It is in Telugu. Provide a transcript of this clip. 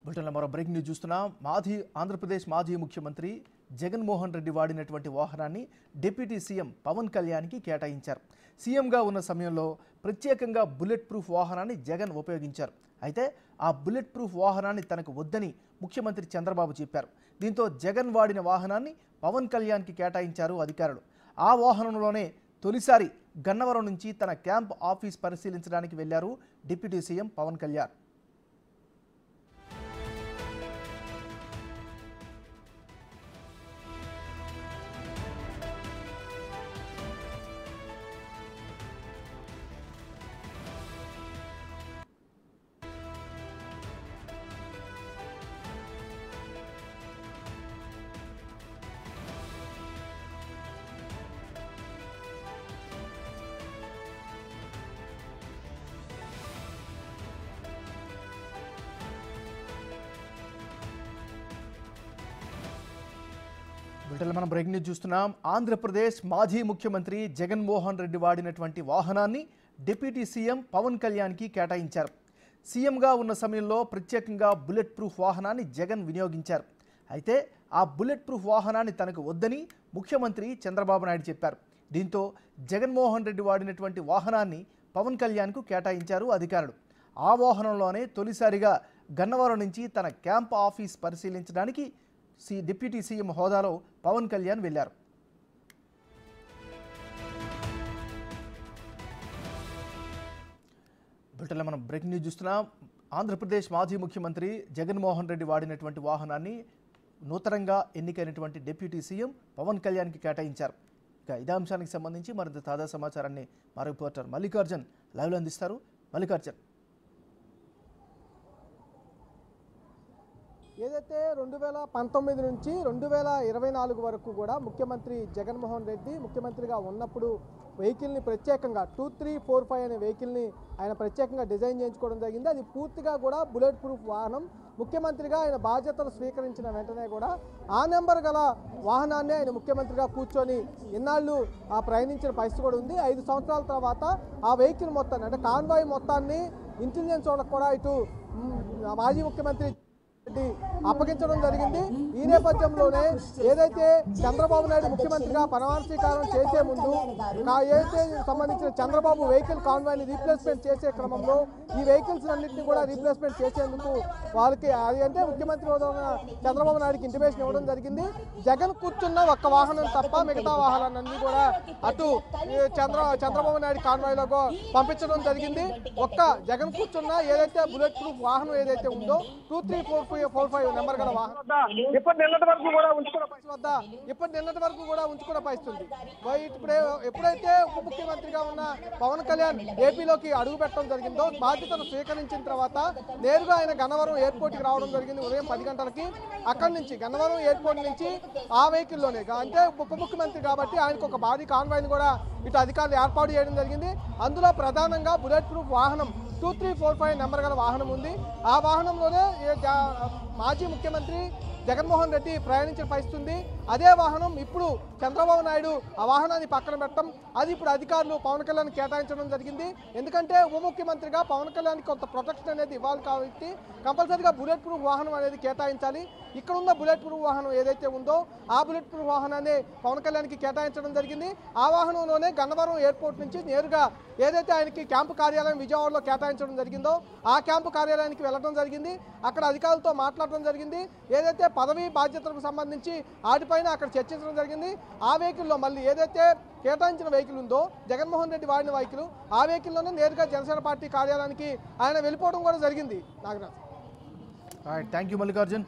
బులెటిన్లో మరో బ్రేకింగ్ న్యూస్ చూస్తున్నాం. ఆంధ్రప్రదేశ్ మాజీ ముఖ్యమంత్రి జగన్మోహన్ రెడ్డి వాడినటువంటి వాహనాన్ని డిప్యూటీ సీఎం పవన్ కళ్యాణ్కి కేటాయించారు. సీఎంగా ఉన్న సమయంలో ప్రత్యేకంగా బుల్లెట్ ప్రూఫ్ వాహనాన్ని జగన్ ఉపయోగించారు. అయితే ఆ బుల్లెట్ ప్రూఫ్ వాహనాన్ని తనకు వద్దని ముఖ్యమంత్రి చంద్రబాబు చెప్పారు. దీంతో జగన్ వాడిన వాహనాన్ని పవన్ కళ్యాణ్కి కేటాయించారు అధికారులు. ఆ వాహనంలోనే తొలిసారి గన్నవరం నుంచి తన క్యాంప్ ఆఫీస్ పరిశీలించడానికి వెళ్లారు డిప్యూటీ సీఎం పవన్ కళ్యాణ్. బులెటిన్లో మనం బ్రేకింగ్ న్యూస్ చూస్తున్నాం. ఆంధ్రప్రదేశ్ మాజీ ముఖ్యమంత్రి జగన్మోహన్ రెడ్డి వాడినటువంటి వాహనాన్ని డిప్యూటీ సీఎం పవన్ కళ్యాణ్కి కేటాయించారు. సీఎంగా ఉన్న సమయంలో ప్రత్యేకంగా బుల్లెట్ ప్రూఫ్ వాహనాన్ని జగన్ వినియోగించారు. అయితే ఆ బుల్లెట్ ప్రూఫ్ వాహనాన్ని తనకు వద్దని ముఖ్యమంత్రి చంద్రబాబు నాయుడు చెప్పారు. దీంతో జగన్మోహన్ రెడ్డి వాడినటువంటి వాహనాన్ని పవన్ కళ్యాణ్కు కేటాయించారు అధికారులు. ఆ వాహనంలోనే తొలిసారిగా గన్నవరం నుంచి తన క్యాంప్ ఆఫీస్ పరిశీలించడానికి డిప్యూటీ సీఎం హోదాలో పవన్ కళ్యాణ్ వెళ్లారు. బులెటిన్లో మనం బ్రేకింగ్ న్యూస్ చూస్తున్నాం. ఆంధ్రప్రదేశ్ మాజీ ముఖ్యమంత్రి జగన్మోహన్ రెడ్డి వాడినటువంటి వాహనాన్ని నూతనంగా ఎన్నికైనటువంటి డిప్యూటీ సీఎం పవన్ కళ్యాణ్కి కేటాయించారు. ఇక ఇదే అంశానికి సంబంధించి మరింత తాజా సమాచారాన్ని మా రిపోర్టర్ మల్లికార్జున్ లైవ్లో అందిస్తారు. మల్లికార్జున్, ఏదైతే 2019 నుంచి 2024 వరకు కూడా ముఖ్యమంత్రి జగన్మోహన్ రెడ్డి ముఖ్యమంత్రిగా ఉన్నప్పుడు వెహికల్ని ప్రత్యేకంగా 2345 అనే వెహికల్ని ఆయన ప్రత్యేకంగా డిజైన్ చేయించుకోవడం జరిగింది. అది పూర్తిగా కూడా బుల్లెట్ ప్రూఫ్ వాహనం. ముఖ్యమంత్రిగా ఆయన బాధ్యతలు స్వీకరించిన వెంటనే కూడా ఆ నెంబర్ గల వాహనాన్ని ఆయన ముఖ్యమంత్రిగా కూర్చొని ఇన్నాళ్ళు ప్రయాణించిన పరిస్థితి కూడా ఉంది. 5 సంవత్సరాల తర్వాత ఆ వెహికల్ మొత్తాన్ని అంటే కాన్వాయ్ మొత్తాన్ని ఇంటెలిజెన్స్ వాళ్ళకు కూడా ఇటు మాజీ ముఖ్యమంత్రి అప్పగించడం జరిగింది. ఈ నేపథ్యంలోనే ఏదైతే చంద్రబాబు నాయుడు ముఖ్యమంత్రిగా ప్రమాణ స్వీకారం చేసే ముందు ఏదైతే సంబంధించిన చంద్రబాబు వెహికల్ కాన్వాయ్ని రీప్లేస్మెంట్ చేసే క్రమంలో ఈ వెహికల్స్ అన్నింటినీ కూడా రీప్లేస్మెంట్ చేసేందుకు వాళ్ళకి అది అంటే ముఖ్యమంత్రి చంద్రబాబు నాయుడుకి ఇంటిమేషన్ ఇవ్వడం జరిగింది. జగన్ కూర్చున్న ఒక్క వాహనం తప్ప మిగతా వాహనాలన్నీ కూడా అటు చంద్రబాబు నాయుడు కాన్వాయ్లో పంపించడం జరిగింది. ఒక్క జగన్ కూర్చున్న ఏదైతే బుల్లెట్ ప్రూఫ్ వాహనం ఏదైతే ఉందో 2345 నెంబర్ గల వాహనం ఇప్పటి నిన్నటి వరకు కూడా ఉంచుకున్న పరిస్థితుంది. ఎప్పుడైతే ఉప ముఖ్యమంత్రిగా ఉన్న పవన్ కళ్యాణ్ ఏపీలోకి అడుగు పెట్టడం జరిగిందో బాధ్యతను స్వీకరించిన తర్వాత నేరుగా ఆయన గన్నవరం ఎయిర్పోర్ట్కి రావడం జరిగింది ఉదయం 10 గంటలకి. అక్కడి నుంచి గన్నవరం ఎయిర్పోర్ట్ నుంచి ఆ వెహికల్లోనే అంటే ఉప ముఖ్యమంత్రి కాబట్టి ఆయనకు ఒక భారీ కాన్వాయ్ని కూడా ఇటు అధికారులు ఏర్పాటు చేయడం జరిగింది. అందులో ప్రధానంగా బుల్లెట్ ప్రూఫ్ వాహనం 2345 నెంబర్ గల వాహనం ఉంది. ఆ వాహనంలోనే మాజీ ముఖ్యమంత్రి జగన్మోహన్ రెడ్డి ప్రయాణించిన పరిస్థితి ఉంది. అదే వాహనం ఇప్పుడు చంద్రబాబు నాయుడు ఆ వాహనాన్ని పక్కన పెట్టడం అది ఇప్పుడు అధికారులు పవన్ కళ్యాణ్ కేటాయించడం జరిగింది. ఎందుకంటే ఉప ముఖ్యమంత్రిగా పవన్ కళ్యాణ్ కొంత ప్రొటెక్షన్ అనేది ఇవ్వాలి కాబట్టి కంపల్సరీగా బుల్లెట్ ప్రూఫ్ వాహనం అనేది కేటాయించాలి. ఇక్కడ ఉన్న బుల్లెట్ ప్రూఫ్ వాహనం ఏదైతే ఉందో ఆ బుల్లెట్ ప్రూఫ్ వాహనాన్ని పవన్ కళ్యాణ్కి కేటాయించడం జరిగింది. ఆ వాహనంలోనే గన్నవరం ఎయిర్పోర్ట్ నుంచి నేరుగా ఏదైతే ఆయనకి క్యాంపు కార్యాలయం విజయవాడలో కేటాయించడం జరిగిందో ఆ క్యాంపు కార్యాలయానికి వెళ్ళడం జరిగింది. అక్కడ అధికారులతో మాట్లాడడం జరిగింది. ఏదైతే పదవి బాధ్యతలకు సంబంధించి వాటిపైన అక్కడ చర్చించడం జరిగింది. ఆ వెహికల్లో మళ్ళీ ఏదైతే కేటాయించిన వెహికల్ ఉందో జగన్మోహన్ రెడ్డి వాడిన వెహికల్ ఆ వెహికల్లోనే నేరుగా జనసేన పార్టీ కార్యాలయానికి ఆయన వెళ్ళిపోవడం కూడా జరిగింది. Nagaraj, thank you Mallikarjun.